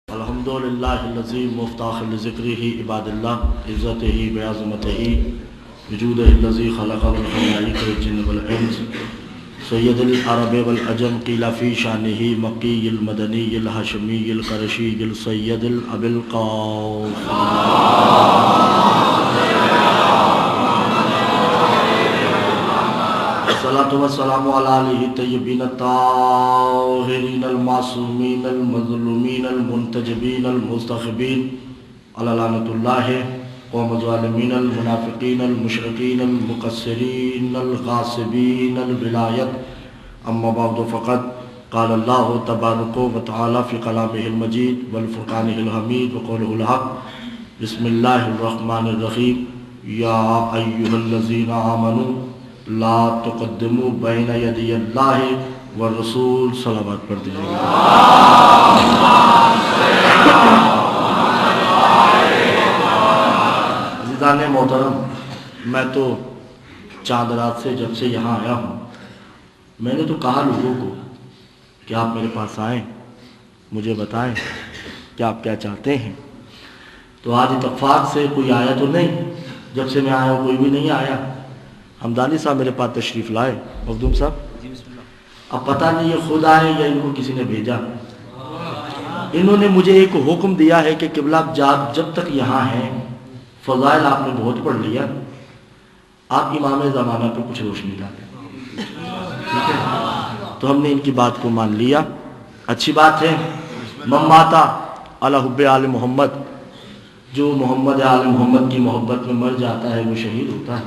الحمدللہ الذی مفتاح لذکرہ عباد اللہ عزتہ بعظمتہ وجودہ الذی خلق الخلائق الجن والانس سید العرب والعجم قیل فی شانہ مکی المدنی الہاشمی القرشی السید الابی القاص الصلاۃ والسلام علی آلہ الطیبین الطاہرین المعصومین المظلومین المنتجبین المستخبین علی لعنۃ اللہ قوم الظالمین المنافقین المشرکین المقصرین الغاصبین الولایت اما بعد فقد قال اللہ تبارک و تعالی فی کلامہ المجید والفرقان الحمید وقولہ الحق بسم اللہ الرحمن الرحیم یا ایہا الذین آمنوا لا تقدموا بین یدی اللہ والرسول صلوات پڑھ دیجیے گا۔ عزیزان محترم، میں تو چاند رات سے جب سے یہاں آیا ہوں میں نے تو کہا لوگوں کو کہ آپ میرے پاس آئیں، مجھے بتائیں کہ آپ کیا چاہتے ہیں۔ تو آج اتفاق سے کوئی آیا تو نہیں، جب سے میں آیا ہوں کوئی بھی نہیں آیا۔ حمدانی صاحب میرے پاس تشریف لائے، مخدوم صاحب جی بسم اللہ۔ اب پتہ نہیں یہ خود آئے یا ان کو کسی نے بھیجا۔ انہوں نے مجھے ایک حکم دیا ہے کہ قبلہ جب تک یہاں ہیں فضائل آپ نے بہت پڑھ لیا، آپ امام زمانہ پہ کچھ روشنی ڈالیں، ٹھیک ہے؟ تو ہم نے ان کی بات کو مان لیا، اچھی بات ہے۔ من ماتا علی حب آل محمد، جو محمد آل محمد کی محبت میں مر جاتا ہے وہ شہید ہوتا ہے،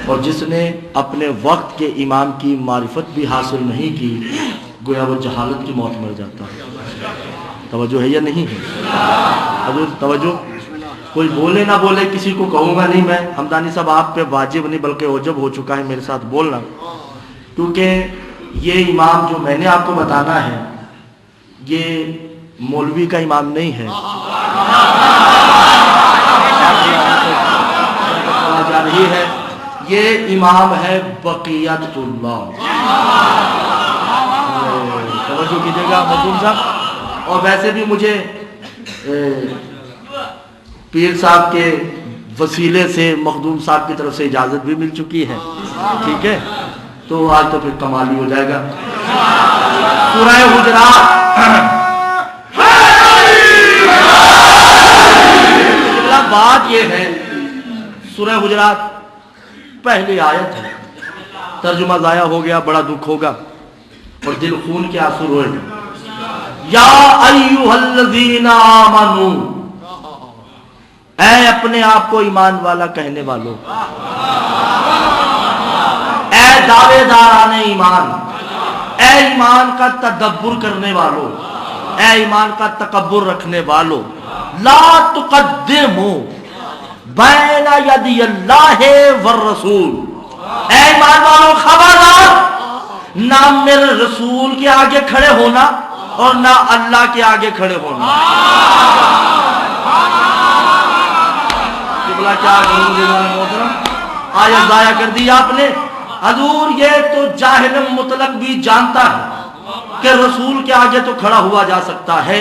اور جس نے اپنے وقت کے امام کی معرفت بھی حاصل نہیں کی گویا وہ جہالت کی موت مر جاتا ہے۔ توجہ ہے یا نہیں ہے؟ حضور توجہ، کوئی بولے نہ بولے، کسی کو کہوں گا نہیں میں، حمدانی صاحب آپ پہ واجب نہیں بلکہ اوجب ہو چکا ہے میرے ساتھ بولنا، کیونکہ یہ امام جو میں نے آپ کو بتانا ہے یہ مولوی کا امام نہیں ہے، جا رہی ہے، یہ امام ہے بقیت اللہ۔ توجہ کیجئے گا مخدوم صاحب۔ اور ویسے بھی مجھے پیر صاحب کے وسیلے سے مخدوم صاحب کی طرف سے اجازت بھی مل چکی ہے، ٹھیک ہے؟ تو آج تو پھر کمال ہی ہو جائے گا۔ سورہ حجرات، بات یہ ہے سورہ حجرات پہلی آیت ہے، ترجمہ ضائع ہو گیا، بڑا دکھ ہوگا اور دل خون کے آنسو روئے گا۔ یا ایھا الذین آمنو، اے اپنے آپ کو ایمان والا کہنے والوں، اے دعوے داران ایمان، اے ایمان کا تدبر کرنے والوں، اے ایمان کا تکبر رکھنے والوں، لا تقدموا بین یدی اللہ والرسول، اے ایمان والوں خبردار، نہ میرے رسول کے آگے کھڑے ہونا اور نہ اللہ کے آگے کھڑے ہونا۔ قبلہ کیا کروں، آیت ضائع کر دی آپ نے۔ حضور یہ تو جاہل مطلق بھی جانتا ہے کہ رسول کے آگے تو کھڑا ہوا جا سکتا ہے،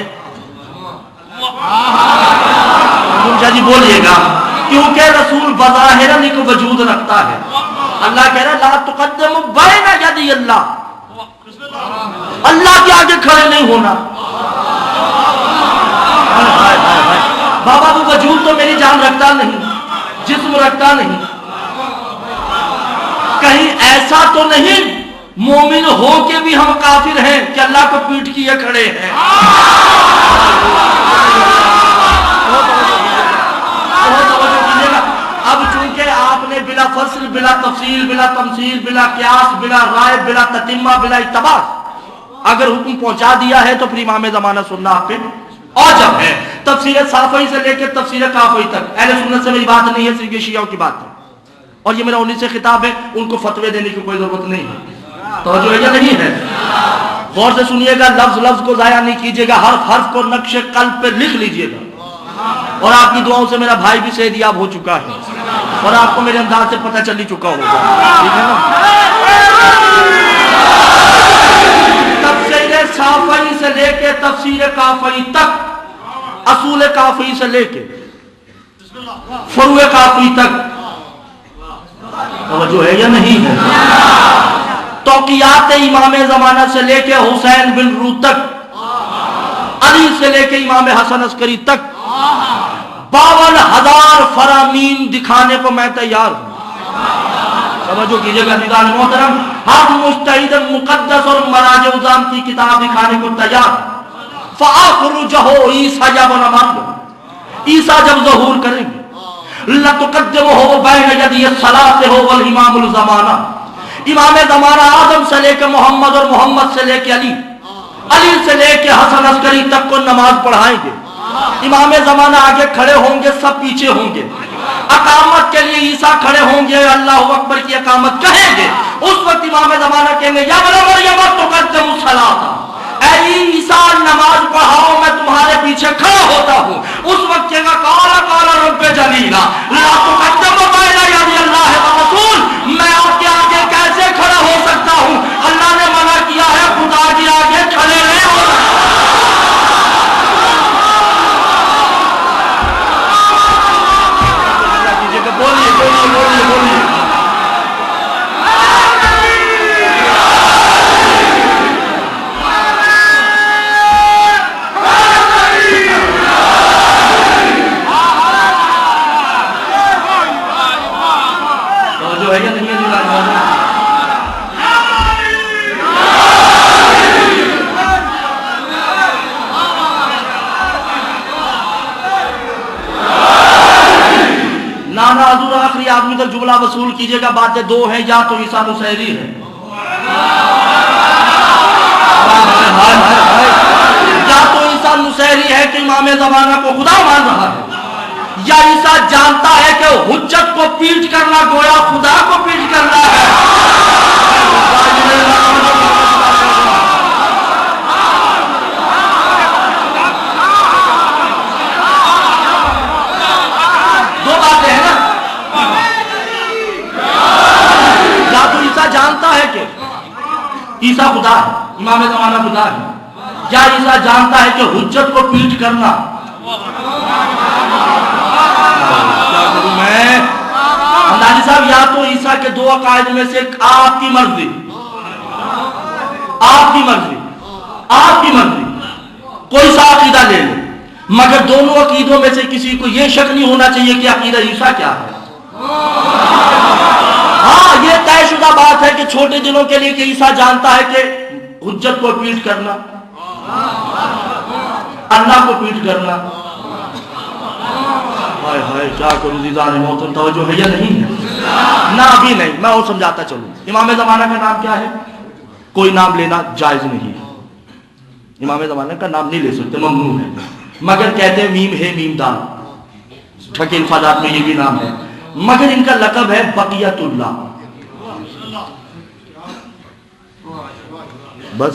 جی بولیے گا، کیونکہ رسول بظاہراً ایک وجود رکھتا ہے۔ اللہ کہہ رہا ہے لا تقدموا بین یدی اللہ، اللہ کے آگے کھڑے نہیں ہونا۔ بابا وہ وجود تو میری جان رکھتا نہیں، جسم رکھتا نہیں، کہیں ایسا تو نہیں مومن ہو کے بھی ہم کافر ہیں کہ اللہ کو پیٹ کیے کھڑے ہیں۔ اب چونکہ آپ نے بلا فصل، بلا تفصیل، بلا تمثیل، بلا قیاس، بلا رائے، بلا تتمہ، بلا اقتباس اگر حکم پہنچا دیا ہے تو پھر امام زمانہ سننا آپ پہ اوجب ہے۔ تفسیر صافی سے لے کے تفسیر کافی تک اہل سنت سے میری بات نہیں ہے، صرف یہ شیعوں کی بات ہے، اور یہ میرا انہیں سے خطاب ہے، ان کو فتوے دینے کی کوئی ضرورت نہیں ہے۔ توجہ ہے یا نہیں ہے؟ غور سے سنیے گا، لفظ لفظ کو ضائع نہیں کیجیے گا، حرف حرف کو نقش قلب پہ لکھ لیجیے گا، اور آپ کی دعاؤں سے میرا بھائی بھی صحت یاب ہو چکا ہے اور آپ کو میرے انداز سے پتہ چل ہی چکا ہوگا، ٹھیک ہے نا؟ تفسیر صافی سے لے کے تفسیر کافی تک، اصول کافی سے لے کے فروع کافی تک، توجہ ہے یا نہیں ہے؟ توقیات امام زمانہ سے لے کے حسین بن رو تک، علی سے لے کے امام حسن عسکری تک 52,000 فرامین دکھانے کو میں تیار ہوں۔ توجہ کیجئے گا عزیزان محترم، ہر مجتہد مقدس اور مراجع عظام کی کتاب دکھانے کو تیار۔ فَأَخْرُجَهُ عیسیٰ بن مریم، عیسیٰ جب ظہور کریں گے، لَتُقَدِّمُهُ بَيْنَ يَدِيِ الصَّلَاةِ هُوَ الْإِمَامُ الزَّمَانَہ، امام زمانہ آدم سے لے کے محمد اور محمد سے لے کے علی، علی سے لے کے حسن عسکری تک کو نماز پڑھائیں گے۔ امام زمانہ آگے کھڑے ہوں گے، سب پیچھے ہوں گے۔ اقامت کے لیے عیسیٰ کھڑے ہوں گے، اللہ اکبر کی اقامت کہیں گے۔ اس وقت امام زمانہ کہیں گے یا ابن مریم تقدم الصلاۃ، اے عیسیٰ نماز پڑھاؤ، میں تمہارے پیچھے کھڑا ہوتا ہوں۔ اس وقت کہے گا قال قال رب جلیلا لا تقدم بین یدی اللہ ورسول، میں آپ کے آگے کیسے کھڑا ہو سکتا ہوں؟ اللہ نے منع کیا ہے خدا کے آگے کھڑے نہیں ہو سکتے۔ بولیے بولیے بولیے بولیے۔ جو ہے یا نہیں ہے؟ نانا حضور آخری آدمی تک جملہ وصول کیجئے گا، باتیں دو ہیں، یا تو عیسیٰ نصیری ہے، یا تو عیسیٰ نصیری ہے کہ امام زمانہ کو خدا مان رہا ہے، یا عیسیٰ جانتا ہے کہ حجت کو پیٹ کرنا گویا خدا کو پیٹ کرنا ہے۔ دو باتیں ہیں نا، یا تو عیسیٰ جانتا ہے کہ عیسیٰ خدا ہے، امام زمانہ خدا ہے، یا عیسیٰ جانتا ہے کہ حجت کو پیٹ کرنا، میں اندازی صاحب، یا تو عیسیٰ کے دو عقائد میں سے آپ کی مرضی، آپ کی مرضی، آپ کی مرضی، کوئی سا عقیدہ لے لیں، مگر دونوں عقیدوں میں سے کسی کو یہ شک نہیں ہونا چاہیے کہ عقیدہ عیسیٰ کیا ہے۔ ہاں یہ طے شدہ بات ہے کہ چھوٹے دنوں کے لیے کہ عیسیٰ جانتا ہے کہ حجت کو پیٹ کرنا، اللہ کو پیٹ کرنا، ہائے ہائے کیا کروں عزیزان محترم، توجہ ہے یا نہیں ہے؟ نہ ابھی نہیں، میں اور سمجھاتا چلوں۔ امام زمانہ کا نام کیا ہے؟ کوئی نام لینا جائز نہیں ہے، امام زمانہ کا نام نہیں لے سکتے، ممنوع ہے، مگر کہتے ہیں میم ہے میم دال، ٹھکے الفاظات میں یہ بھی نام ہے، مگر ان کا لقب ہے بقیت اللہ۔ بس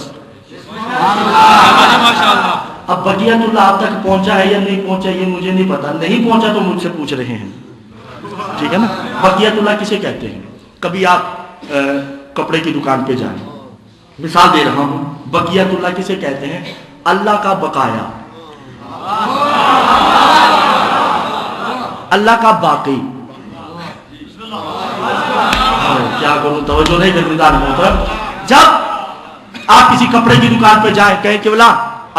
اب بقیت اللہ آپ تک پہنچا ہے یا نہیں پہنچا یہ مجھے نہیں پتا، نہیں پہنچا تو مجھ سے پوچھ رہے ہیں، ٹھیک ہے نا؟ بقیت اللہ کسے کہتے ہیں؟ کبھی آپ کپڑے کی دکان پہ جائیں، مثال دے رہا ہوں، بقیت اللہ کسے کہتے ہیں؟ اللہ کا بقایا، اللہ کا باقی۔ کیا کروں، توجہ نہیں کرتے محترم۔ جب آپ کسی کپڑے کی دکان پہ جائیں، کہیں قبلہ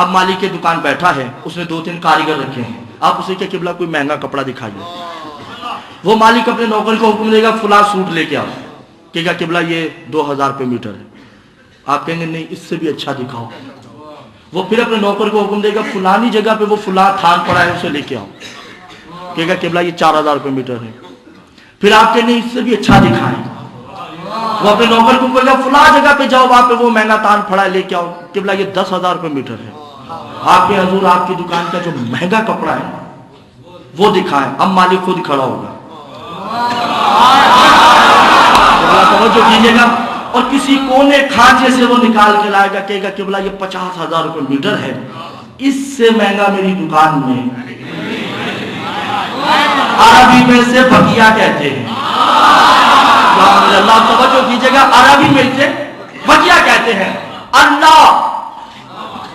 اب مالک کی دکان بیٹھا ہے، اس نے 2-3 کاریگر رکھے ہیں، آپ اسے کہ قبلہ کوئی مہنگا کپڑا دکھائیے، وہ مالک اپنے نوکر کو حکم دے گا فلاں سوٹ لے کے آؤ، کہے گا قبلہ یہ 2000 روپے میٹر ہے، آپ کہیں گے نہیں اس سے بھی اچھا دکھاؤ، وہ پھر اپنے نوکر کو حکم دے گا فلانی جگہ پہ وہ فلاں تھان پڑا ہے اسے لے کے آؤ، کہے گا قبلہ یہ 4000 روپے میٹر ہے، پھر آپ کہیں نہیں اس سے بھی اچھا دکھائیں، وہ اپنے نوکر کو کہے گا فلاں جگہ پہ جاؤ وہاں پہ وہ مہنگا تان پڑا ہے لے کے آؤ، قبلہ یہ 10,000 روپے میٹر ہے، آپ کے حضور آپ کی دکان کا جو مہنگا کپڑا ہے وہ دکھائیں، اب مالک خود کھڑا ہوگا، توجہ کیجیے گا، اور کسی کونے کھانچے سے وہ نکال کے لائے گا، کہے گا قبلہ یہ 50,000 روپے میٹر ہے، اس سے مہنگا میری دکان میں، عربی میں سے بقیہ کہتے ہیں، اللہ توجہ کیجیے گا، عربی میں سے بقیہ کہتے ہیں۔ اللہ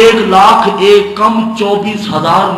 1,01,24,000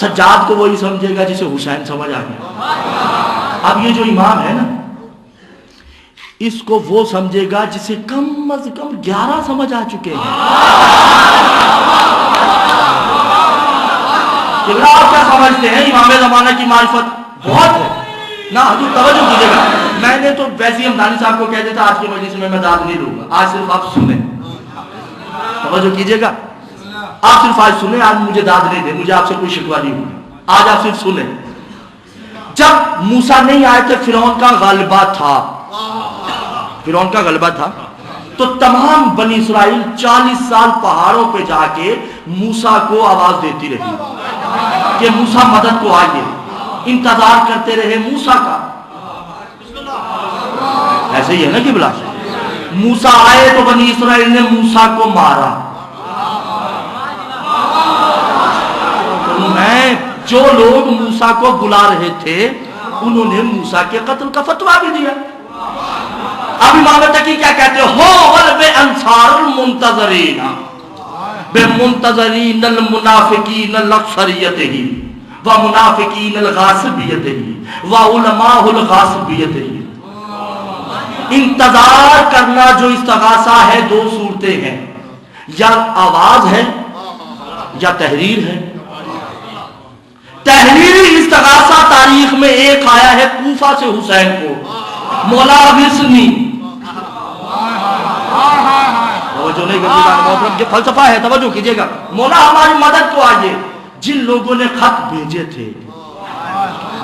سجاد کو وہی سمجھے گا جسے حسین سمجھ آ گیا۔ اب یہ جو امام ہے نا، اس کو وہ سمجھے گا جسے کم از کم 11 سمجھ آ چکے ہیں۔ آپ کیا سمجھتے ہیں؟ امام زمانہ کی معرفت بہت ہے نا، حضور توجہ کیجئے گا۔ میں نے تو ویسے ہمدانی صاحب کو کہہ دیتا آج کے مجلس میں داد نہیں لوں گا، آج صرف آپ سنیں، توجہ کیجئے گا، آپ صرف آج سنیں، آج مجھے داد نہیں دیں، مجھے آپ سے کوئی شکوہ نہیں ہوگا، آج آپ صرف سنیں۔ جب موسیٰ نہیں آئے تھے فرعون کا غلبہ تھا، فرعون کا غلبہ تھا، تو تمام بنی اسرائیل 40 سال پہاڑوں پہ جا کے موسیٰ کو آواز دیتی رہی کہ موسیٰ مدد کو آئیے، انتظار کرتے رہے موسیٰ کا۔ ایسے ہی ہے نا کہ بلا موسیٰ آئے تو بنی اسرائیل نے موسیٰ کو مارا۔ میں جو لوگ موسیٰ کو بلا رہے تھے انہوں نے موسیٰ کے قتل کا فتویٰ بھی دیا۔ اب امام تقی کیا کہتے ہو بے انصار المنتظرین بے منتظرین المنافقین الاکثریت ہی و منافقین الغاصبیت ہی و علماء الغاصبیت ہی۔ انتظار کرنا جو استغاثہ ہے دو صورتیں ہیں، یا آواز ہے یا تحریر ہے۔ تحریری استغاثہ تاریخ میں ایک آیا ہے کوفہ سے حسین کو، مولا غثنی، توجہ نہیں کرتی محترم، یہ فلسفہ ہے، توجہ کیجئے گا، مولا ہماری مدد کو آئیے۔ جن لوگوں نے خط بھیجے تھے،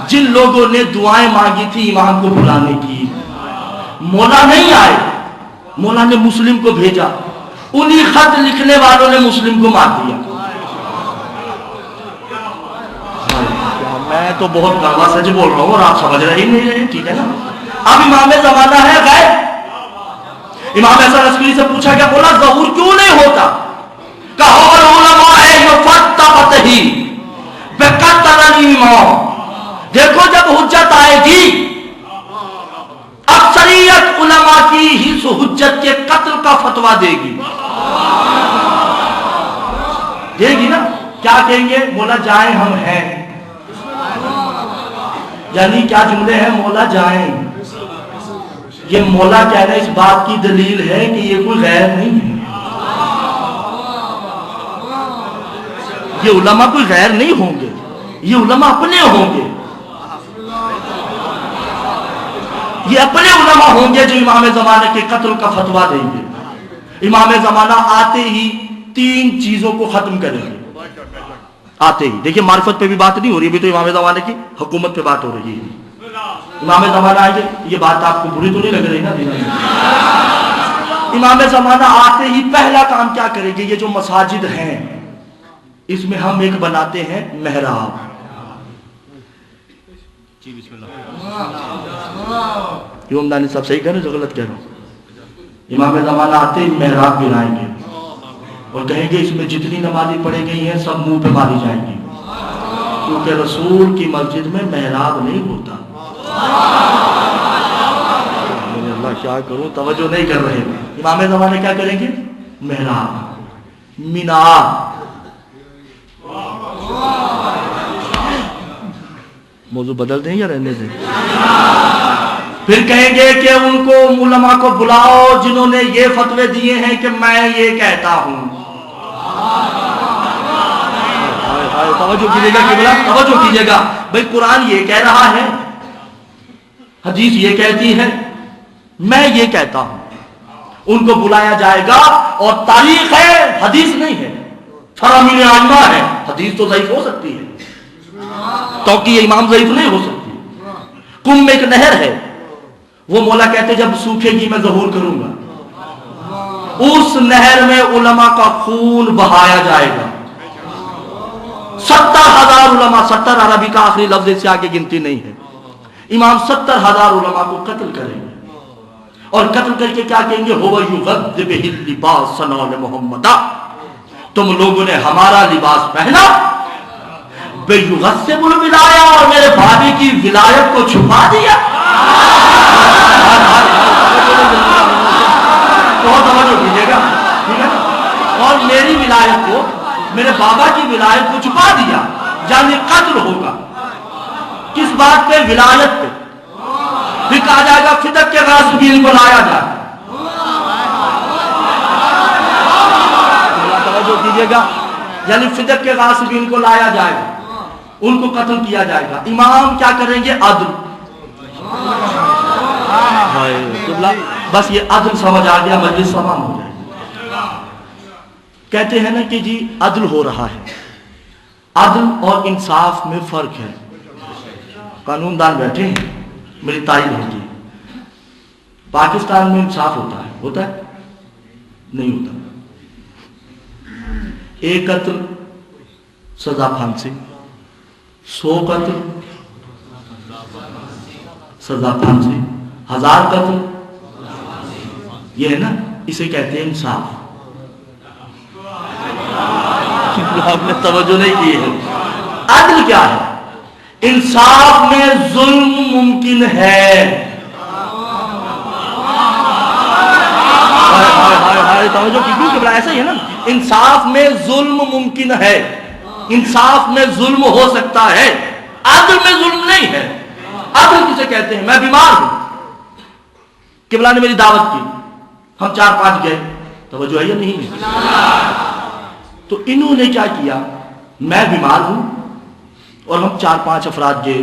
جن لوگوں نے دعائیں مانگی تھی امام کو بلانے کی، مولا نہیں آئے، مولا نے مسلم کو بھیجا، انہی خط لکھنے والوں نے مسلم کو مار دیا۔ میں تو بہت کڑوا سچ بول رہا ہوں اور آپ سمجھ رہے ہی نہیں رہے، ٹھیک ہے نا۔ اب امام زمانہ ہے غیب، امام حسن عسکری سے پوچھا گیا، بولا ظہور کیوں نہیں ہوتا؟ کہو العلماء یفتبتہی بقتل الامام۔ دیکھو جب حجت آئے گی اکثریت علماء کی ہی حجت کے قتل کا فتویٰ دے گی، دے گی نا۔ کیا کہیں گے؟ مولا جائیں ہم ہیں، یعنی کیا جملے ہیں؟ مولا جائیں۔ یہ مولا کہہ رہے اس بات کی دلیل ہے کہ یہ کوئی غیر نہیں ہے، یہ علماء کوئی غیر نہیں ہوں گے، یہ علماء اپنے ہوں گے، یہ اپنے علماء ہوں گے جو امام زمانہ کے قتل کا فتویٰ دیں گے۔ امام زمانہ آتے ہی 3 چیزوں کو ختم کریں گے، آتے ہی۔ دیکھیں معرفت پہ بھی بات نہیں ہو رہی، ابھی تو امام زمانہ کی حکومت پہ بات ہو رہی ہے۔ امام زمانہ آئیں گے، یہ بات آپ کو بری تو نہیں لگ رہی نا؟ امام زمانہ آتے ہی پہلا کام کیا کریں گے؟ یہ جو مساجد ہیں اس میں ہم ایک بناتے ہیں محراب۔ جی بسم اللہ، یہ امدانی صاحب صحیح کہہ رہے ہیں جو غلط کہہ رہا ہوں؟ امام زمانہ آتے ہی محراب بنائیں گے اور کہیں گے اس میں جتنی نمازیں پڑھی گئی ہیں سب منہ پہ ماری جائیں گی، کیونکہ رسول کی مسجد میں محراب نہیں ہوتا۔ اللہ کیا کروں، توجہ نہیں کر رہے۔ امام زمانے کیا کریں گے؟ محراب، مینار۔ موضوع بدل دیں یا رہنے دیں؟ پھر کہیں گے کہ ان کو علماء کو بلاؤ جنہوں نے یہ فتوے دیے ہیں کہ میں یہ کہتا ہوں۔ توجہ کیجئے گا، توجہ کیجئے گا، بھئی قرآن یہ کہہ رہا ہے، حدیث یہ کہتی ہے، میں یہ کہتا ہوں۔ ان کو بلایا جائے گا اور تاریخ ہے، حدیث نہیں ہے، فرامین عامہ ہے، حدیث تو ضعیف ہو سکتی ہے، توقیع امام ضعیف نہیں ہو سکتی۔ کم میں ایک نہر ہے، وہ مولا کہتے جب سوکھے گی میں ظہور کروں گا، اس نہر میں علماء کا خون بہایا جائے گا۔ 70,000 علماء، 70 عربی کا آخری لفظ سے آگے گنتی نہیں ہے، امام 70,000 علماء کو قتل کریں گے اور قتل کر کے کیا کہیں گے؟ هو یغض بہ اللباس نال محمد، تم لوگوں نے ہمارا لباس پہنا، بے یغصب الولایہ، اور میرے بھابی کی ولایت کو چھپا دیا۔ بہت توجہ کیجیے گا، ٹھیک ہے؟ اور میری ولایت کو، میرے بابا کی ولایت کو چھپا دیا، یعنی بات پہ، ولایت پہ. پھر کہا جائے گا فدق کے غاصبین کو لایا جائے. توجہ کیجیے گا، یعنی فدق کے غاصبین کو لایا جائے گا، ان کو قتل کیا جائے گا. امام کیا کریں گے؟ عدل. بس یہ عدل سمجھ آ گیا، مجلس تمام ہو جائے گی. کہتے ہیں نا کہ جی عدل ہو رہا ہے. عدل اور انصاف میں فرق ہے. قانون دان بیٹھے ہیں، میری تائید ہوتی ہے. پاکستان میں انصاف ہوتا ہے؟ ہوتا ہے؟ نہیں ہوتا. ایک قتل سزا پھانسی، 100 قتل سزا پھانسی، 1000 قتل. یہ ہے نا، اسے کہتے ہیں انصاف. آپ نے توجہ نہیں کی ہے. عدل کیا ہے؟ انصاف میں ظلم ممکن ہے. توجہ کی کیوں کہ ایسا ہی ہے نا، انصاف میں ظلم ممکن ہے، انصاف میں ظلم ہو سکتا ہے، عدل میں ظلم نہیں ہے. عدل کسے کہتے ہیں؟ میں بیمار ہوں، قبلہ نے میری دعوت کی، ہم 4-5 گئے، توجہ ہے یا نہیں ہے؟ تو انہوں نے کیا کیا؟ میں بیمار ہوں اور ہم 4-5 افراد گئے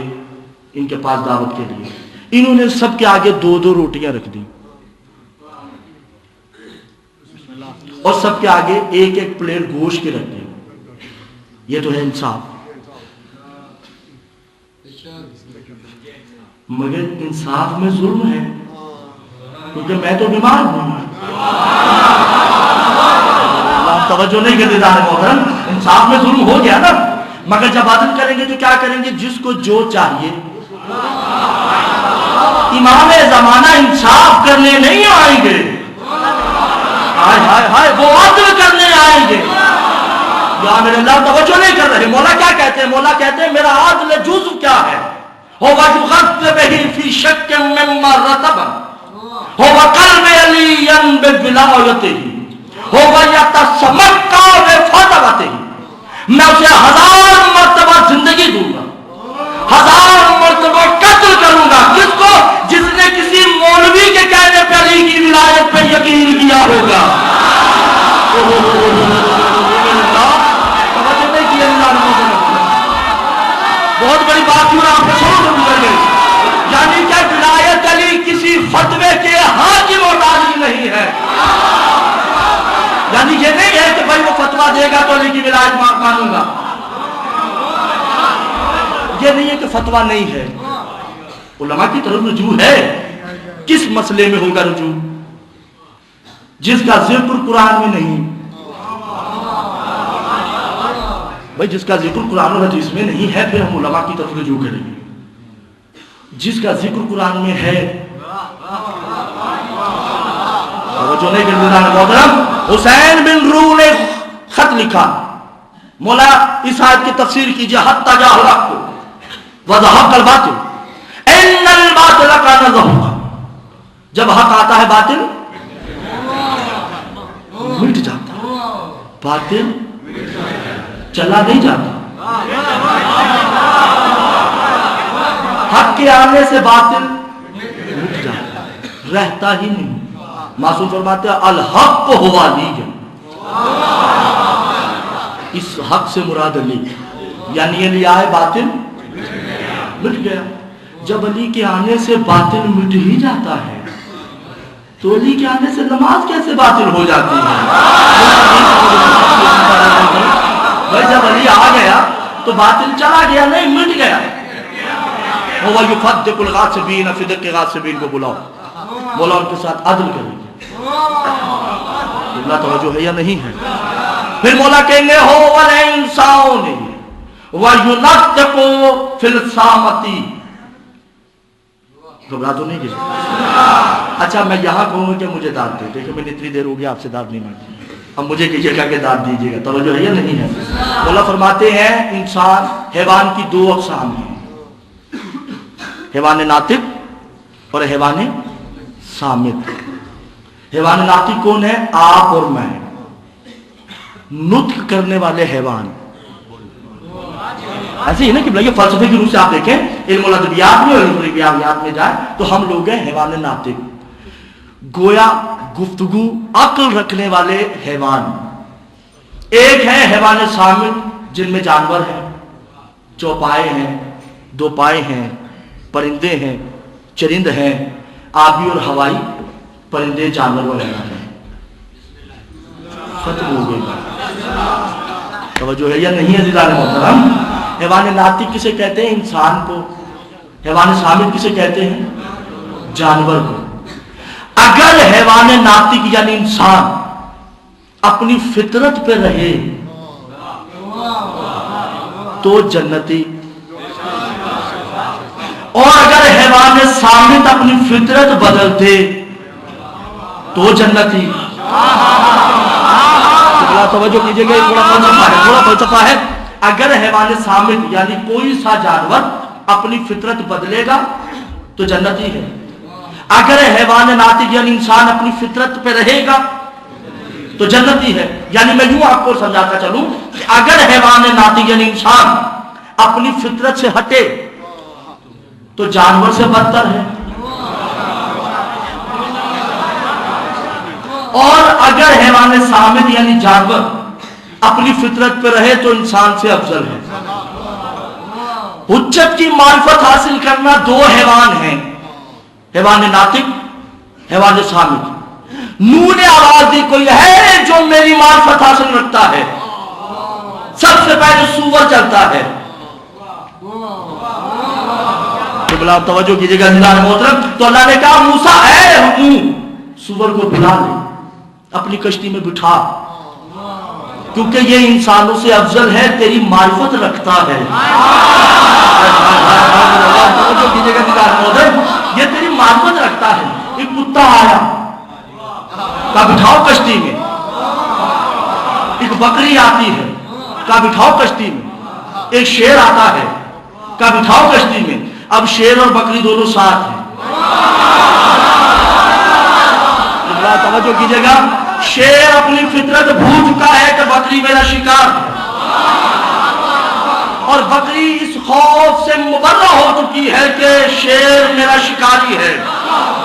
ان کے پاس دعوت کے لیے. انہوں نے سب کے آگے 2-2 روٹیاں رکھ دی اور سب کے آگے 1-1 پلیٹ گوشت کے رکھ دی. یہ تو ہے انصاف. مگر انصاف میں ظلم ہے، کیونکہ میں تو بیمار ہوں. توجہ نہیں کرتے دار محترم. انصاف میں ظلم ہو گیا نا. مگر جب عدل کریں گے تو کیا کریں گے؟ جس کو جو چاہیے. امام زمانہ انصاف کرنے نہیں آئیں گے، ہائے ہائے ہائے، وہ عدل کرنے آئیں گے. یا میرے اللہ توجہ نہیں کر رہے. مولا کیا کہتے ہیں؟ مولا کہتے ہیں میرا عدل جزء کیا ہے؟ هو يغذبه في شك مما رتب، هو قلب عليا بولايته، هو يتسمكا بفتوته. میں اسے 1000 مرتبہ زندگی دوں گا، 1000 مرتبہ قتل کروں گا. کس کو؟ جس نے کسی مولوی کے کہنے پر علی کی ولایت پہ یقین کیا ہوگا. بہت بڑی بات ہوں، آپ کو سمجھ گزر گئی. یعنی کہ ولایت علی کسی فتوے کے حاکم و راضی نہیں ہے. یعنی یہ نہیں ہے کہ بھائی وہ فتویٰ دے گا تو علی کی ولایت مانوں گا. یہ نہیں ہے کہ فتویٰ نہیں ہے. علماء کی طرف رجوع ہے. کس مسئلے میں ہوگا رجوع؟ جس کا ذکر قرآن میں نہیں. بھائی جس کا ذکر قرآن و حدیث میں نہیں ہے پھر ہم علماء کی طرف رجوع کریں گے. جس کا ذکر قرآن میں ہے، جو نہیں محترم. حسین بن روح نے خط لکھا، مولا اس آیت کی تفسیر کیجئے. حتی جاء الحق وزہق الباطل ان الباطل کان زہوقا. جب حق آتا ہے باطل مٹ جاتا ہے، باطل چلا نہیں جاتا. حق کے آنے سے باطل مٹ جاتا ہے، رہتا ہی نہیں. معصوم فرماتے ہیں الحق ہوا علی. اس حق سے مراد علی، یعنی علی آئے باطل مٹ گیا. جب علی کے آنے سے باطل مٹ ہی جاتا ہے تو علی کے آنے سے نماز کیسے باطل ہو جاتی ہے؟ بھائی جب علی آ گیا تو باطل چلا گیا نہیں، مٹ گیا. وہ یفدق الغاصبین، فدق کے غاصبین کو بلاؤ، مولا ان کے ساتھ عدل کریں گے. اللہ توجہ ہے یا نہیں ہے؟ پھر مولا کہیں گے ہو والانسان وینطق فی الصامتی. گھبرا تو نہیں گیا؟ اچھا میں یہاں کہوں گا کہ مجھے داد دے. دیکھیں میں نے اتنی دیر ہو گیا آپ سے داد نہیں مانگی، اب مجھے کہیے گا کہ داد دیجیے گا. توجہ ہے یا نہیں ہے؟ مولا فرماتے ہیں انسان حیوان کی 2 اقسام ہیں، حیوان ناطق اور حیوان صامت. حیوان ناطق کون ہے؟ آپ اور میں. نطق کرنے والے حیوان ایسے ہی نا کہ فلسفے کی روح سے آپ دیکھیں علم الادبیات میں اور علم الریاضیات میں جائے تو ہم لوگ ہیں حیوان ناطق، گویا گفتگو عقل رکھنے والے حیوان۔ ایک ہے حیوان صامت جن میں جانور ہیں، چوپائے ہیں، دو پائے ہیں، پرندے ہیں، چرند ہیں، آبی اور ہوائی پرندے جانور وغیرہ ہیں۔ ختم ہو گئی بات، توجہ ہے یا نہیں عزیزان محترم؟ حیوان ناطق کسے کہتے ہیں؟ انسان کو۔ حیوان صامت کسے کہتے ہیں؟ جانور کو۔ اگر حیوان ناطق یعنی انسان اپنی فطرت پہ رہے تو جنتی، اور اگر حیوان صامت اپنی فطرت بدلتے تو جنتی۔ توجہ کیجئے گا، تھوڑا فلسفہ ہے۔ اگر حیوان صامت یعنی کوئی سا جانور اپنی فطرت بدلے گا تو جنتی ہے، اگر حیوان ناطق یعنی انسان اپنی فطرت پہ رہے گا تو جنتی ہے۔ یعنی میں یوں آپ کو سمجھاتا چلوں کہ اگر حیوان ناطق یعنی انسان اپنی فطرت سے ہٹے تو جانور سے بدتر ہے، اور اگر حیوان صامت یعنی جانور اپنی فطرت پہ رہے تو انسان سے افضل ہے۔ حجت کی معرفت حاصل کرنا دو حیوان ہیں، حیوان ناطق، حیوان صامت۔ نور نے آواز دی کوئی ہے جو میری معرفت حاصل رکھتا ہے؟ سب سے پہلے سور چلتا ہے۔ بلا توجہ کیجئے گا جناب محترم، تو اللہ نے کہا موسیٰ اے ہوں سور کو بلا لے، اپنی کشتی میں بٹھا، کیونکہ یہ انسانوں سے افضل ہے، تیری معرفت رکھتا ہے۔ توجہ کیجئے گا جناب محترم، یہ تیری معرفت رکھتا ہے۔ ایک کتا آیا، کہا بٹھاؤ کشتی میں۔ ایک بکری آتی ہے، کہا بٹھاؤ کشتی میں۔ ایک شیر آتا ہے، کہا بٹھاؤ کشتی میں۔ اب شیر اور بکری دونوں ساتھ ہیں۔ توجہ کیجئے گا، شیر اپنی فطرت بھول چکا ہے کہ بکری میرا شکار ہے، اور بکری اس خوف سے مبرہ ہو چکی ہے کہ شیر میرا شکاری ہے۔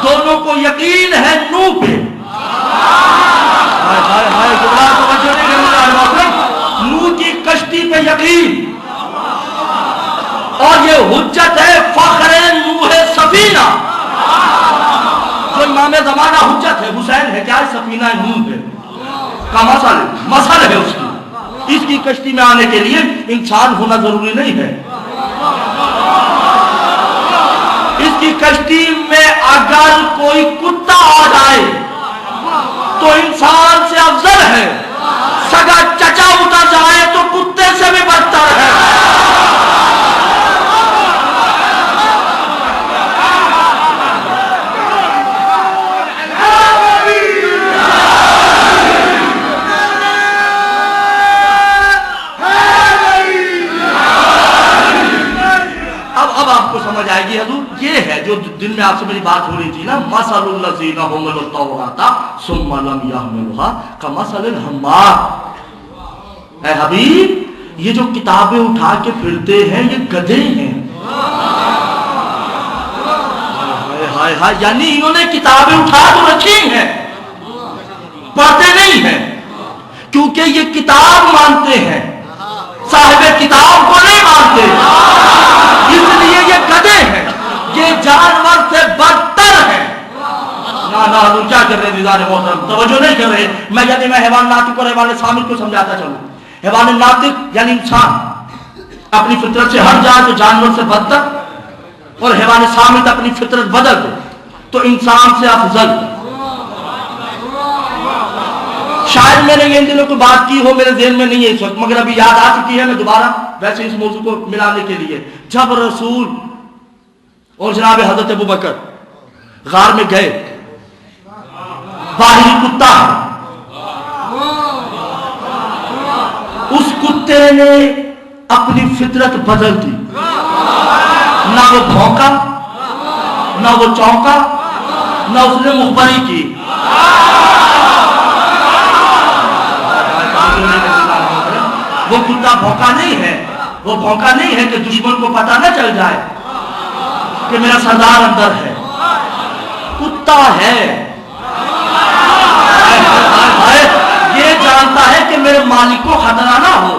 دونوں کو یقین ہے نوح پہ۔ نوح کی کشتی پہ یقین، اور یہ حجت ہے فخر نوح سفینہ، جو امام زمانہ حجت ہے، حسین ہے، کیا ہے؟ سفینہ نوح ہے کا مسئلہ ہے اس کی۔ اس کی کشتی میں آنے کے لیے انسان ہونا ضروری نہیں ہے۔ اس کی کشتی میں اگر کوئی کتا آ جائے تو انسان سے افضل ہے، سگا چچا اتر جائے تو کتے سے بھی بدتر ہے۔ سمجھ آئے گی حضور، یہ ہے جو دن میں آپ سے میری بات ہو رہی تھی نا، مثل الذین حملوا التوراۃ ثم لم یحملوها کمثل الحمار۔ اے حبیب، یہ جو کتابیں اٹھا کے پھرتے ہیں یہ گدھے ہیں۔ ہائے ہائے، یعنی انہوں نے کتابیں اٹھا تو رکھی ہیں، پڑھتے نہیں ہیں، کیونکہ یہ کتاب مانتے ہیں، صاحب کتاب کو نہیں مانتے، اس لیے یہ گدھے ہیں، یہ جانور سے بدتر ہیں۔ نا کیا کر رہے نظام محترم، توجہ نہیں کر رہے۔ میں حیوان ناطق اور حیوان صامت کو سمجھاتا چلوں۔ حیوان ناطق یعنی انسان اپنی فطرت سے ہٹ جائے تو جانور سے بدتر، اور حیوان صامت اپنی فطرت بدل دے تو انسان سے افضل۔ شاید میں نے ان دنوں کو بات کی ہو، میرے ذہن میں نہیں ہے اس وقت، مگر ابھی یاد آ چکی ہے، میں دوبارہ ویسے اس موضوع کو ملانے کے لیے۔ جب رسول اور جناب حضرت ابوبکر غار میں گئے، باہری کتا ہے، اس کتے نے اپنی فطرت بدل دی، نہ وہ بھونکا، نہ وہ چونکا، نہ اس نے مخبری کی۔ وہ کتا بھونکا نہیں ہے، وہ بھونکا نہیں ہے کہ دشمن کو پتہ نہ چل جائے، کہ میرا سردار اندر ہے، کتا ہے، یہ جانتا ہے کہ میرے مالک کو خطرہ نہ ہو،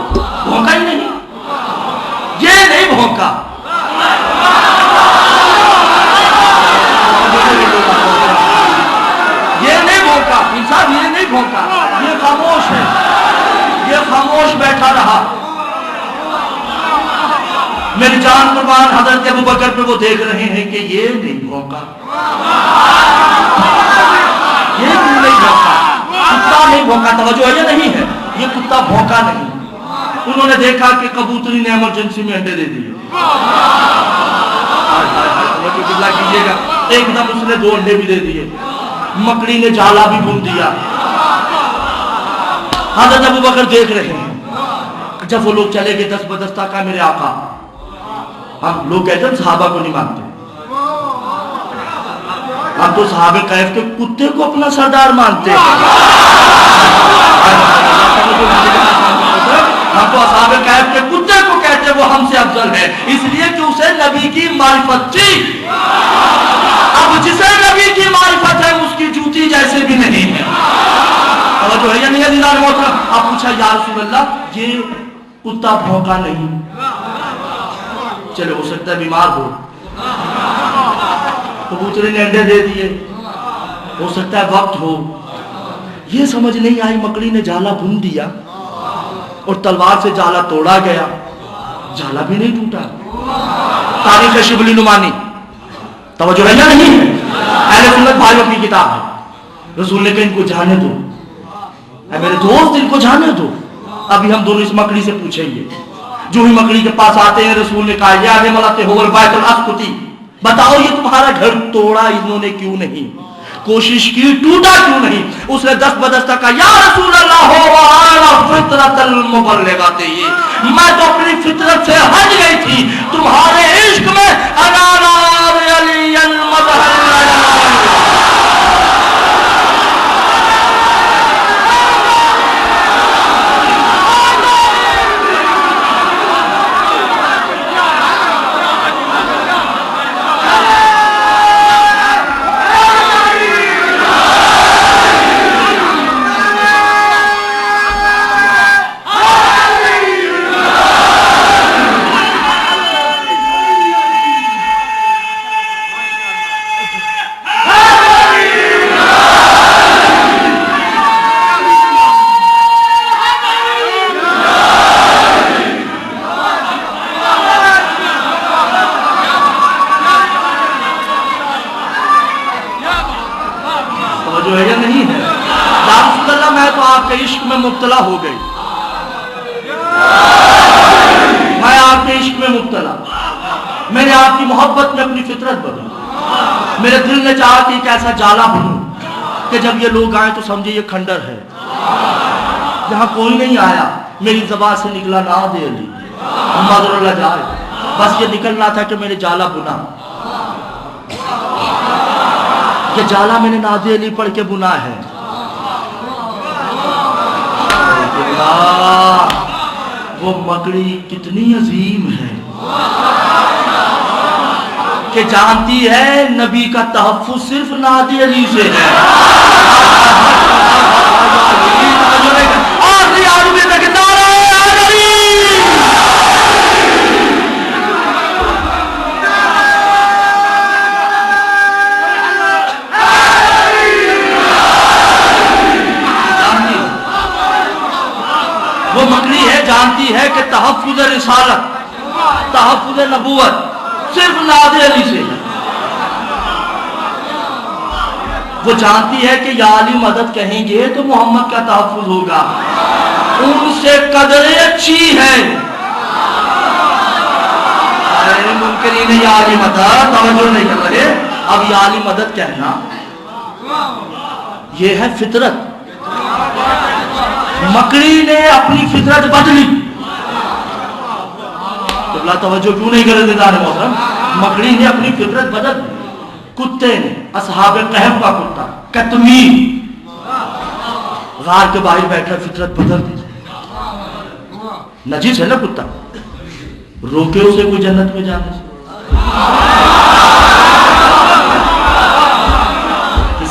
بھونکا ہی نہیں، یہ نہیں بھونکا. یہ نہیں بھونکا انسان، یہ نہیں بھونکا، یہ خاموش ہے، یہ خاموش بیٹھا رہا. میری جان قربان حضرت ابوبکر پہ وہ دیکھ رہے ہیں کہ یہ نہیں بھونکا، یہ نہیں بھونکا، کتا نہیں بھونکا. توجہ ہے یا نہیں ہے؟ یہ کتا بھونکا نہیں. انہوں نے دیکھا کہ کبوتری نے ایمرجنسی میں انڈے دے دیے. کیجیے گا، ایک دم اس نے 2 انڈے بھی دے دیے. مکڑی نے جالا بھی بن دیا. حضرت ابوبکر دیکھ رہے ہیں. جب وہ لوگ چلے گئے دست بدستہ کا میرے آقا، ہم لوگ کہتے ہیں صحابہ کو نہیں مانتے، ہم تو صحابہ کہف کے کتے کو اپنا سردار مانتے ہیں. ہم تو اصحاب کہف کے کتے کو کہتے ہیں وہ ہم سے افضل ہے، اس لیے کہ اسے نبی کی معرفت تھی. اب جسے نبی کی معرفت ہے اس کی جوتی جیسے بھی نہیں ہے. اور جو ہے یا نہیں عزیزان محترم، اب پوچھا یا رسول اللہ یہ کتا بھونکا نہیں، چلے ہو سکتا ہے بیمار ہو، کبوتری نے انڈے دے دیے، ہو سکتا ہے وقت ہو. یہ سمجھ نہیں آئی، مکڑی نے جالا بن دیا اور تلوار سے جالا توڑا گیا، جالا بھی نہیں ٹوٹا. تاریخ شبلی نعمانی، توجہ ہے یا نہیں ہے؟ اہل سنت بھائیوں کی کتاب ہے. رسول نے کہا ان کو جانے دو، اے میرے دوست ان کو جانے دو. ابھی ہم دونوں اس مکڑی سے پوچھیں گے. جو ہی مکڑی کے پاس آتے ہیں رسول نے کہا یا ملتے ہو البیت الاسقطی، بتاؤ یہ تمہارا گھر توڑا انہوں نے کیوں نہیں، کوشش کی ٹوٹا کیوں نہیں. اس نے دست بدستہ کہا یا رسول اللہ ہو وانا فطرت المبلغات، میں تو اپنی فطرت سے ہٹ گئی تھی، تمہارے عشق میں انا نار علی المظہر. عشق میں مبتلا ہو گئی، میں آپ کے عشق میں مبتلا، میں نے آپ کی محبت میں اپنی فطرت بدلی. میرے دل نے چاہا کہ ایک ایسا جالا بنوں کہ جب یہ لوگ آئیں تو سمجھے یہ کھنڈر ہے. جہاں کوئی نہیں آیا میری زبان سے نکلا نا دے علی محمد اللہ جائے، بس یہ نکلنا تھا کہ میں نے جالا بنا. یہ جالا میں نے نادے علی پڑھ کے بنا ہے. وہ مکڑی کتنی عظیم ہے کہ جانتی ہے نبی کا تحفظ صرف نادے علی سے ہے. وہ مکڑی ہے، جانتی ہے کہ تحفظ رسالت، تحفظ نبوت صرف نادے علی سے ہے. وہ جانتی ہے کہ یا علی مدد کہیں گے تو محمد کا تحفظ ہوگا، ان سے قدریں اچھی ہے. منکرین یا علی مدد توجہ نہیں کر رہے. اب یا علی مدد کہنا یہ ہے فطرت. مکڑی نے اپنی فطرت بدلی. اللہ توجہ کیوں نہیں کرے دیدار محترم؟ مکڑی نے اپنی فطرت بدل دی. کتے نے، اصحاب کہف کا کتا کتمین غار کے باہر بیٹھا فطرت بدل دی. نجس ہے نا کتا، روکے اسے کوئی جنت میں جانے سے.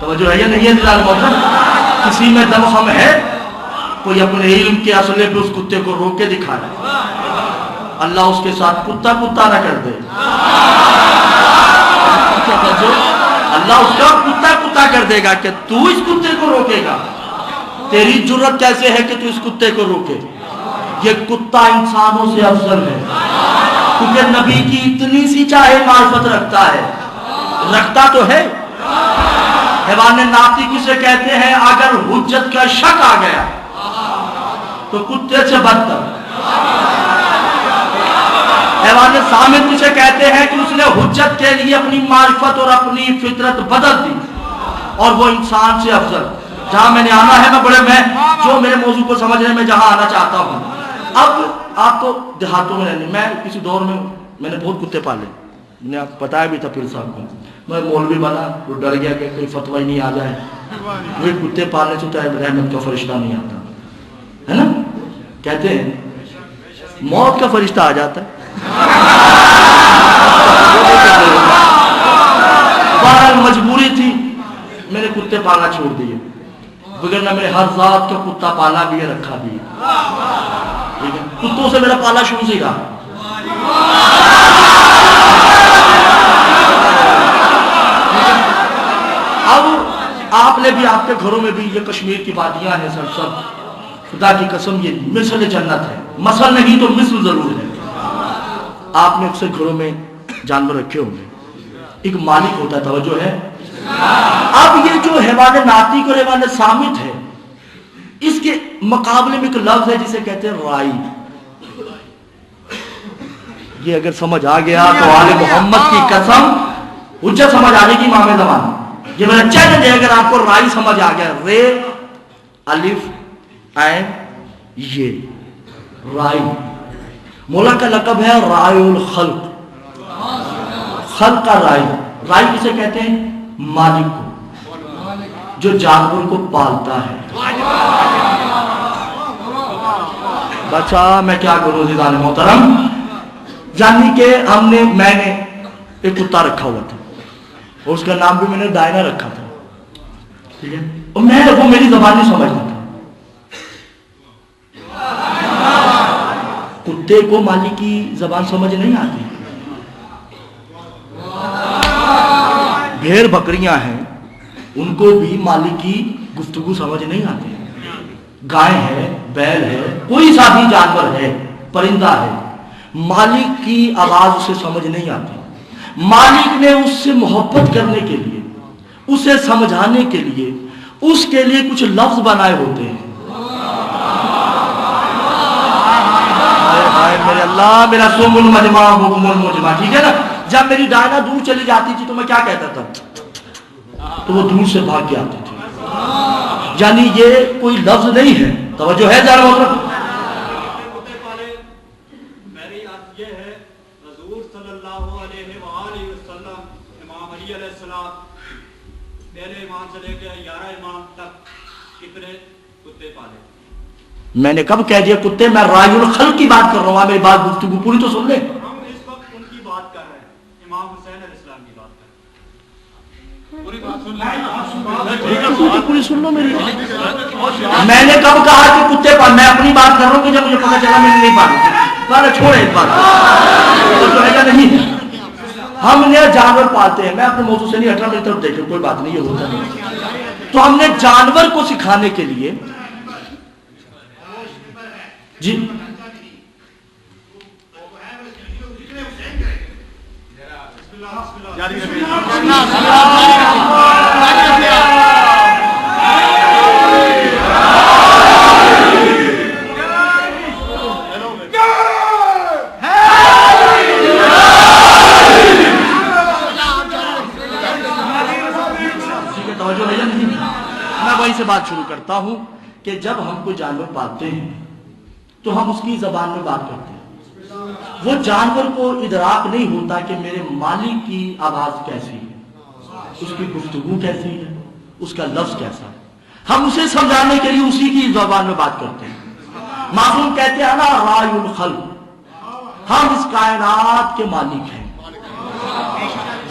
توجہ ہے یا نہیں ہے دلال محترم؟ کسی میں دم خم ہے؟ کوئی اپنے علم کے اصلے پہ اس کتے کو روک کے دکھائے، اللہ اس کے ساتھ کتا کتا نہ کر دے، اللہ اس کا کتا کتا کر دے گا کہ تو اس کتے کو روکے گا، تیری جرت کیسے ہے کہ تو اس کتے کو روکے؟ یہ کتا انسانوں سے افضل ہے، کیونکہ نبی کی اتنی سی چاہے معرفت رکھتا ہے، رکھتا تو ہے۔ حیوان ناطق کسے کہتے ہیں؟ اگر حجت کا شک آ گیا تو کتے سے بدتر۔ حیوان صامت کسے کہتے ہیں؟ کہ اس نے حجت کے لیے اپنی معرفت اور اپنی فطرت بدل دی، اور وہ انسان سے افضل۔ جہاں میں نے آنا ہے، میں جو میرے موضوع کو سمجھنے میں جہاں آنا چاہتا ہوں، اب آپ تو دیہاتوں میں رہنے، میں کسی دور میں نے بہت کتے پالے، میں نے آپ بتایا بھی تھا پیر صاحب کو، میں مولوی بنا تو ڈر گیا کہ کوئی فتویٰ ہی نہیں آ جائے، وہ کتے پالنے سے تو رحمت کا فرشتہ نہیں آتا ہے نا، کہتے ہیں موت کا فرشتہ آ جاتا ہے۔ بہرحال مجبوری تھی، میں نے کتے پالنا چھوڑ دیے، بغیر نہ میرے ہر ذات کا کتا پالا بھی ہے، رکھا بھی ہے، کتوں سے میرا پالا شروع سے رہا۔ اب آپ نے بھی، آپ کے گھروں میں بھی، یہ کشمیر کی وادیاں ہیں سب خدا کی قسم یہ مثل جنت ہے، مثل نہیں تو مثل ضرور ہے۔ آپ نے اکثر گھروں میں جانور رکھے ہوں گے، ایک مالک ہوتا ہے، توجہ ہے۔ اب یہ جو حیوان ناطق اور حیوان صامت ہے، اس کے مقابلے میں ایک لفظ ہے جسے کہتے ہیں رائی۔ یہ اگر سمجھ آ گیا تو آل محمد کی قسم حجت سمجھ آنے کی امام زمان، یہ میرا چیلنج ہے۔ اگر آپ کو رائی سمجھ آ گیا، رے الف عین یہ رائی، مولا کا لقب ہے رائے الخلق، خلق کا رائی۔ رائی کسے کہتے ہیں؟ مالک کو، جو جانور کو پالتا ہے۔ بچہ میں کیا کروں عزیزان محترم، یعنی کہ میں نے ایک کتا رکھا ہوا تھا، اور اس کا نام بھی میں نے ڈائنا رکھا تھا، ٹھیک ہے، اور وہ میری زبان نہیں سمجھتا تھا۔ کتے کو مالک کی زبان سمجھ نہیں آتی، بھیڑ بکریاں ہیں ان کو بھی مالک کی گفتگو سمجھ نہیں آتی، گائے ہے، بیل ہے، کوئی سا بھی جانور ہے، پرندہ ہے، مالک کی آواز اسے سمجھ نہیں آتی۔ مالک نے اس سے محبت کرنے کے لیے، اسے سمجھانے کے لیے، اس کے لیے کچھ لفظ بنائے ہوتے ہیں۔ میرے اللہ، میرا سم المجمع حکم المجمع، ٹھیک ہے نا۔ جب میری ڈائنا دور چلی جاتی تھی تو میں کیا کہتا تھا؟ تو وہ دور سے بھاگ کے آتی تھی، یعنی یہ کوئی لفظ نہیں ہے، توجہ ہے ذرا محترم۔ میری عرض یہ ہے، حضور صلی اللہ علیہ وآلہ وسلم، امام علی علیہ السلام، پہلے امام سے لے کے 11 امام تک کتنے کتے پالے؟ میں نے کب کہہ دیا کتے؟ میں رائے الخلق کی بات کر رہا ہوں، میری بات گفتگو پوری تو سن لے۔ ہم اس وقت ان کی بات کر رہے ہیں، امام حسین علیہ السلام کی بات کر رہے ہیں، پوری بات سن لیں، پوری سن لو میری۔ میں نے کب کہا کہ کتے پال؟ میں اپنی بات کر رہا ہوں کہ جب مجھے پتا چلا میں نہیں پالا، چھوڑے اس بات تو ہے یا نہیں۔ ہم نے جانور پالتے ہیں، میں اپنے موضوع سے نہیں ہٹ رہا، میری طرف دیکھیں، کوئی بات نہیں، یہ ہوتا نہیں۔ تو ہم نے جانور کو سکھانے کے لیے جی میں وہیں سے بات شروع کرتا ہوں کہ جب ہم کوئی جانور پالتے ہیں تو ہم اس کی زبان میں بات کرتے ہیں، وہ جانور کو ادراک نہیں ہوتا کہ میرے مالک کی آواز کیسی ہے، اس کی گفتگو کیسی ہے، اس کا لفظ کیسا ہے۔ ہم اسے سمجھانے کے لیے اسی کی زبان میں بات کرتے ہیں۔ معصوم کہتے ہیں نا رائے الخلق، ہم اس کائنات کے مالک ہیں،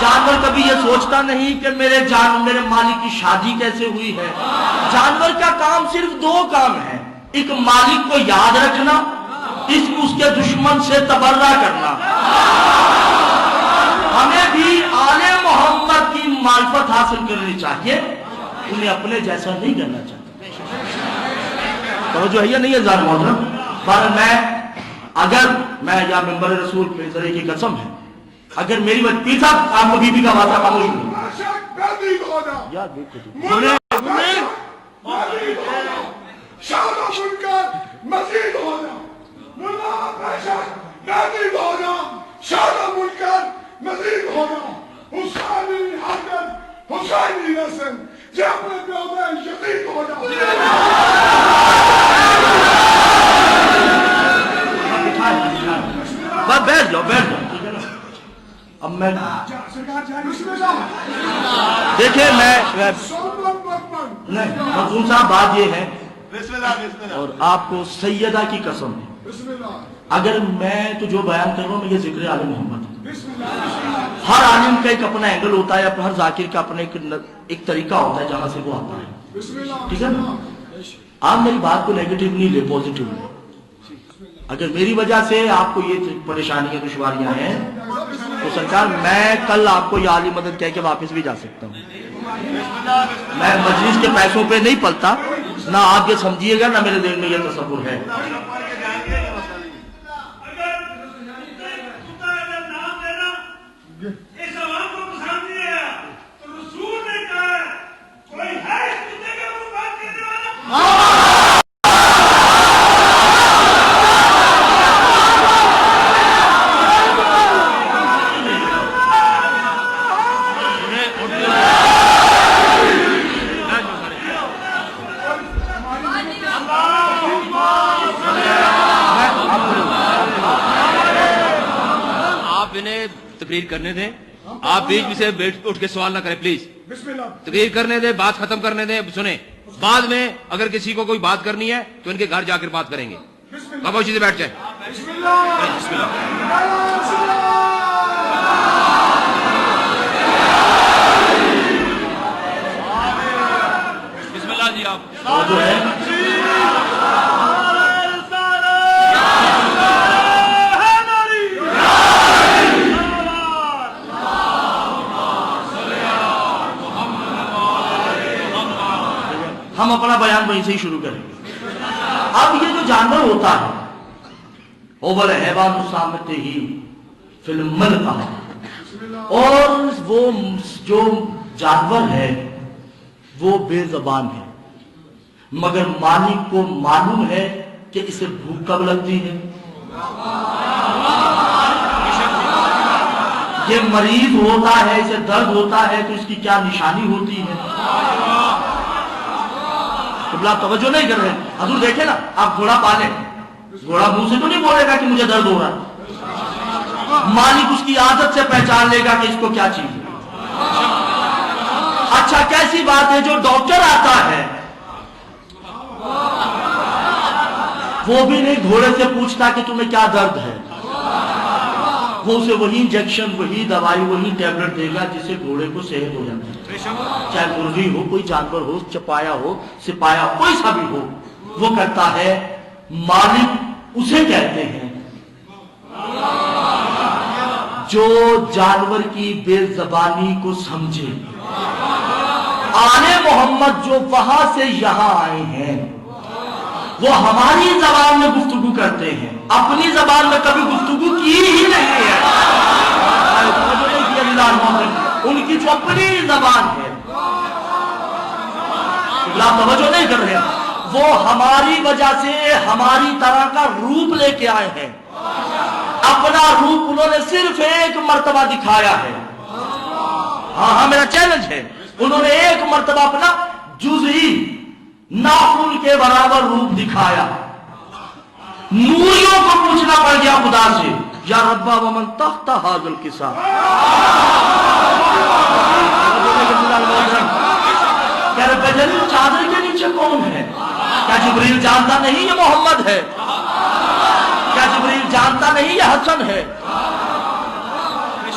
جانور کبھی یہ سوچتا نہیں کہ میرے مالک کی شادی کیسے ہوئی ہے. جانور کا کام صرف دو کام ہے. ایک مالک کو یاد رکھنا، اس کے دشمن سے تبرہ کرنا. ہمیں بھی آل محمد کی معرفت حاصل کرنی چاہیے، انہیں اپنے جیسا نہیں کرنا چاہیے. توجہ ہے یا نہیں ہے ذات محترم؟ پر میں یا ممبر رسول کے ذریعے کی قسم ہے، اگر میری پیر صاحب آپ کو بی بی کا واسطہ خاموش نہیں یار مزید ہونا حسینی حقن حسینی نسل جو اپنے پیودے یقین ہونا. بیٹھ جاؤ اب میں دیکھیں مخدوم صاحب بات یہ ہے، اور آپ کو سیدہ کی قسم ہے، اگر میں تو جو بیان کر رہا ہوں میں یہ ذکر عالم محمد ہے. ہر عالم کا ایک اپنا اینگل ہوتا ہے، ہر ذاکر کا اپنا ایک طریقہ ہوتا ہے جہاں سے وہ آتا ہے. ٹھیک ہے نا؟ آپ میری بات کو نیگیٹو نہیں لے، پوزیٹو لے. اگر میری وجہ سے آپ کو یہ پریشانیاں دشواریاں ہیں تو سرکار میں کل آپ کو یہ عالی مدد کہہ کے واپس بھی جا سکتا ہوں. میں مجلس کے پیسوں پہ نہیں پلتا، نہ آپ یہ سمجھیے گا نہ میرے دل میں یہ تصور ہے. تقریر کرنے دیں، آپ بیچ میں سے اٹھ کے سوال نہ کریں پلیز. تقریر کرنے دیں، بات ختم کرنے دیں. سنیں، بعد میں اگر کسی کو کوئی بات کرنی ہے تو ان کے گھر جا کر بات کریں گے. خاموشی سے بیٹھ جائیں. بسم اللہ جی. آپ ہم اپنا بیان وہیں سے ہی شروع کریں گے. اب یہ جو جانور ہوتا ہے اوبل حیوان سامتے ہی فلمل کا، اور وہ جو جانور ہے وہ بے زبان ہے، مگر مالک کو معلوم ہے کہ اسے بھوک کب لگتی ہے، یہ مریض ہوتا ہے، اسے درد ہوتا ہے تو اس کی کیا نشانی ہوتی ہے. آپ توجہ نہیں کر رہے. حضور دیکھیں نا، آپ گھوڑا پالیں، گھوڑا منہ سے تو نہیں بولے گا کہ مجھے درد ہو رہا ہے. مالک اس کی عادت سے پہچان لے گا کہ اس کو کیا چیز ہے. اچھا کیسی بات ہے جو ڈاکٹر آتا ہے وہ بھی نہیں گھوڑے سے پوچھتا کہ تمہیں کیا درد ہے، وہ اسے وہی انجیکشن، وہی دوائی، وہی ٹیبلٹ دے گا جس سے گھوڑے کو صحت ہو جاتی ہے. چاہے مرغی ہو، کوئی جانور ہو، چپایا ہو، سپایا، کوئی سا بھی ہو، وہ کرتا ہے. مالک اسے کہتے ہیں جو جانور کی بے زبانی کو سمجھے. آل محمد جو وہاں سے یہاں آئے ہیں وہ ہماری زبان میں گفتگو کرتے ہیں، اپنی زبان میں کبھی گفتگو کی ہی نہیں ہے. ان کی جو اپنی زبان ہے، آپ توجہ نہیں کر رہے، وہ ہماری وجہ سے ہماری طرح کا روپ لے کے آئے ہیں. اپنا روپ انہوں نے صرف ایک مرتبہ دکھایا ہے. ہاں میرا چیلنج ہے، انہوں نے ایک مرتبہ اپنا جزئی ناخن کے برابر روپ دکھایا. نوریوں کو پوچھنا پڑ گیا خدا سے، یا ربا ومن تحت ھذا الکساء. کہہ رہے بجلی چادر کے نیچے کون ہے؟ کیا جبریل جانتا نہیں یہ محمد ہے؟ کیا جبریل جانتا نہیں یہ حسن ہے؟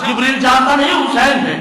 جبریل جانتا نہیں حسین ہے؟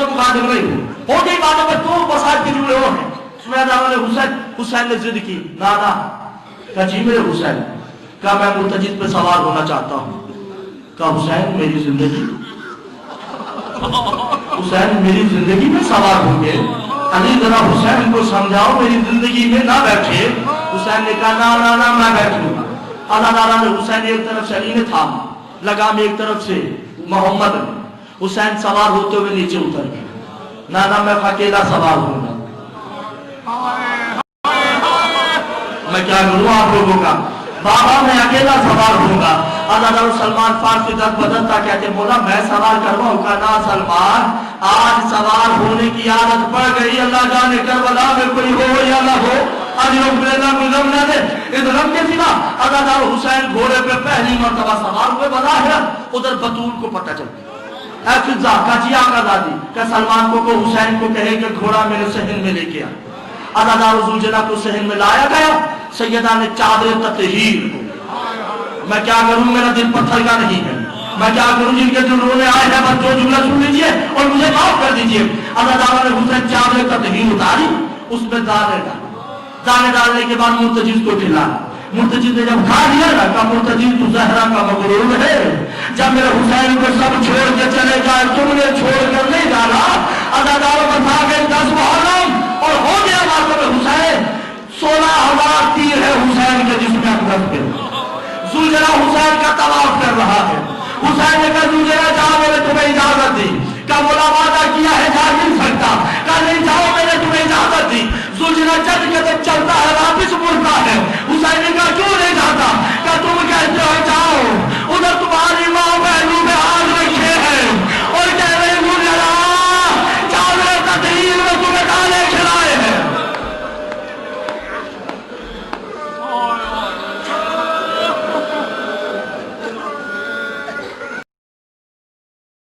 تو مخاطب نہیں ہو گئی باتوں پر تو مسائل کے جملے اور ہیں. حسین نے ضد کی نانا کہا جی میرے حسین کہا میں مرتجد پہ سوار ہونا چاہتا ہوں. کہا حسین میری زندگی حسین میری زندگی میں سوار ہوں گے. علی ذرا حسین کو سمجھاؤ میری زندگی میں نہ بیٹھے. حسین نے کہا نا میں بیٹھوں گا. اللہ تعالیٰ نے حسین ایک طرف سے علی نے تھام لگام ایک طرف سے محمد. حسین سوار ہوتے ہوئے نیچے اتر گئے. نانا میں اکیلا سوار ہوں گا. میں کیا کروں آپ لوگوں کا بابا میں اکیلا سوار ہوں گا. اللہ سلمان فارسی دست بدلتا کہتے مولا میں سوار کرواؤں گا. نا سلمان آج سوار ہونے کی عادت پڑ گئی. اللہ جانے کربلا میں کوئی ہو یا نہ ہو ادھر کے سوا اللہ تعالی حسین گھوڑے پہ پہلی مرتبہ سوار ہوئے بظاہر. ادھر بطول کو پتہ چل گیا. اے فضا کا جی آقا دادی کہ سلمان کو حسین کو کہے کہ گھوڑا میرے صحن میں لے کے آ. اللہ تعالی زلجلہ کو صحن میں لایا گیا. سیدہ نے چادر تطہیر کو میں کیا کروں میرا دل پتھر کا نہیں ہے. میں کیا کروں جن کے دل رونے آئے ہیں بس جو جملہ سن لیجئے اور مجھے معاف کر دیجئے. اللہ تعالیٰ نے حسین چادر تطہیر اتاری اس میں دانے ڈالنے کے بعد مرتجز کو کھلایا. مرتجز نے جب کھا لیا نا کہ مرتجز تو زہرا کا مغرور ہے. جب میرے حسین کو سب چھوڑ کے چلے جائے تم نے چھوڑ کر نہیں جانا. اللہ تعالیٰ بتا گئے 10 محرم اور ہو گیا ماتم حسین. 16,000 تیر ہے حسین کے جسم میں اندر کے. زلجلہ حسین کا طواف کر رہا ہے. حسین نے کہا زلجلہ جاؤ میں نے تمہیں اجازت دی. کہا مولا وعدہ کیا ہے جا نہیں سکتا. کہا نہیں جاؤ میں نے تمہیں اجازت دی. زلجلہ چل کے جب چلتا ہے واپس مڑتا ہے. حسین نے کہا کیوں نہیں جاتا. کہا تم کہتے ہو جاؤ